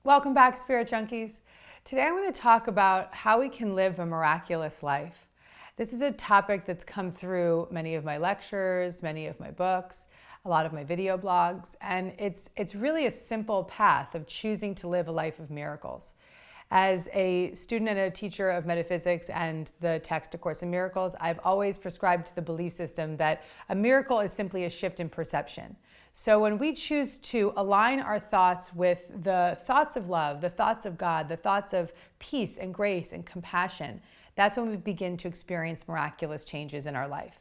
Welcome back, Spirit Junkies. Today I'm going to talk about how we can live a miraculous life. This is a topic that's come through many of my lectures, many of my books, a lot of my video blogs, and it's really a simple path of choosing to live a life of miracles. As a student and a teacher of metaphysics and the text A Course in Miracles, I've always prescribed to the belief system that a miracle is simply a shift in perception. So when we choose to align our thoughts with the thoughts of love, the thoughts of God, the thoughts of peace and grace and compassion, that's when we begin to experience miraculous changes in our life.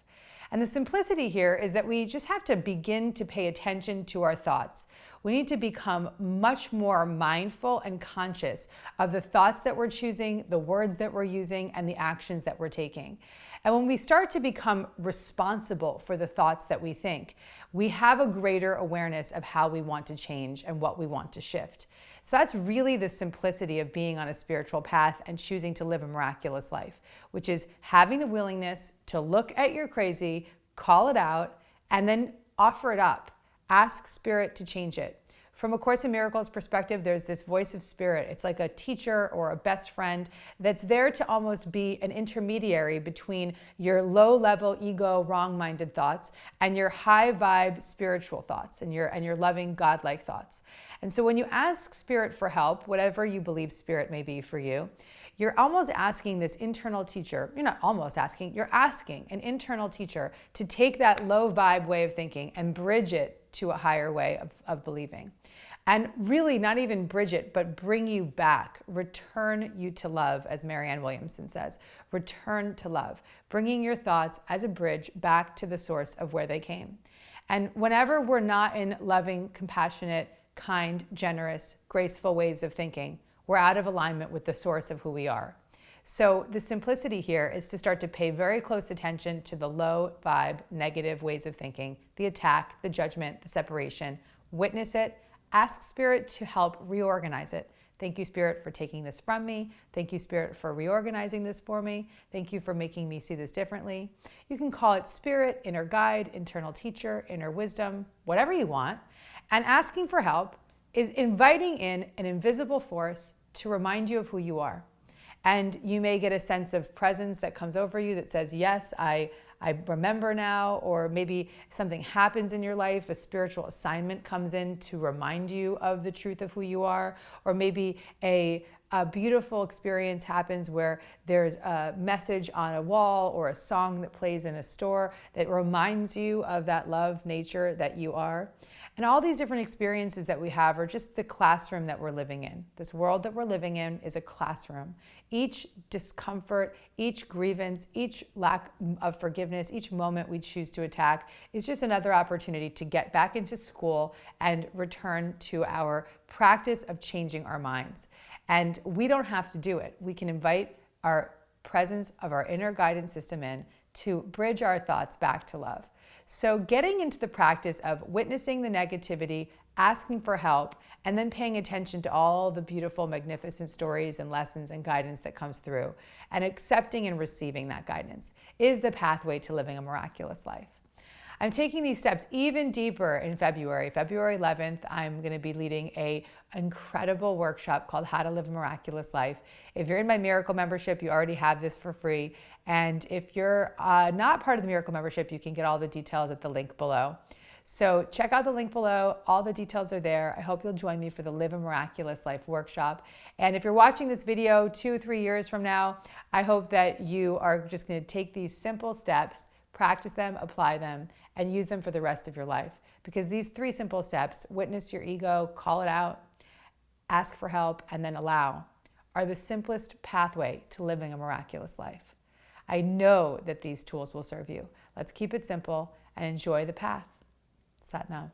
And the simplicity here is that we just have to begin to pay attention to our thoughts. We need to become much more mindful and conscious of the thoughts that we're choosing, the words that we're using, and the actions that we're taking. And when we start to become responsible for the thoughts that we think, we have a greater awareness of how we want to change and what we want to shift. So that's really the simplicity of being on a spiritual path and choosing to live a miraculous life, which is having the willingness to look at your crazy, call it out, and then offer it up. Ask Spirit to change it. From A Course in Miracles perspective, there's this voice of Spirit. It's like a teacher or a best friend that's there to almost be an intermediary between your low-level ego, wrong-minded thoughts and your high-vibe spiritual thoughts and your loving, godlike thoughts. And so when you ask Spirit for help, whatever you believe Spirit may be for you, you're almost asking this internal teacher, you're not almost asking, you're asking an internal teacher to take that low vibe way of thinking and bridge it to a higher way of believing. And really not even bridge it, but bring you back, return you to love, as Marianne Williamson says, return to love, bringing your thoughts as a bridge back to the source of where they came. And whenever we're not in loving, compassionate, kind, generous, graceful ways of thinking, we're out of alignment with the source of who we are. So the simplicity here is to start to pay very close attention to the low vibe, negative ways of thinking, the attack, the judgment, the separation, witness it, ask Spirit to help reorganize it. Thank you, Spirit, for taking this from me. Thank you, Spirit, for reorganizing this for me. Thank you for making me see this differently. You can call it Spirit, inner guide, internal teacher, inner wisdom, whatever you want. And asking for help is inviting in an invisible force to remind you of who you are. And you may get a sense of presence that comes over you that says, yes, I remember now, or maybe something happens in your life, a spiritual assignment comes in to remind you of the truth of who you are, or maybe a beautiful experience happens where there's a message on a wall or a song that plays in a store that reminds you of that love nature that you are. And all these different experiences that we have are just the classroom that we're living in. This world that we're living in is a classroom. Each discomfort, each grievance, each lack of forgiveness, each moment we choose to attack is just another opportunity to get back into school and return to our practice of changing our minds. And we don't have to do it. We can invite our presence of our inner guidance system in to bridge our thoughts back to love. So getting into the practice of witnessing the negativity, asking for help, and then paying attention to all the beautiful, magnificent stories and lessons and guidance that comes through, and accepting and receiving that guidance is the pathway to living a miraculous life. I'm taking these steps even deeper in February. February 11th, I'm going to be leading an incredible workshop called How to Live a Miraculous Life. If you're in my Miracle membership, you already have this for free. And if you're not part of the Miracle membership, you can get all the details at the link below. So check out the link below. All the details are there. I hope you'll join me for the Live a Miraculous Life workshop. And if you're watching this video 2 or 3 years from now, I hope that you are just going to take these simple steps, practice them, apply them, and use them for the rest of your life. Because these 3 simple steps, witness your ego, call it out, ask for help, and then allow, are the simplest pathway to living a miraculous life. I know that these tools will serve you. Let's keep it simple and enjoy the path. Sat Nam.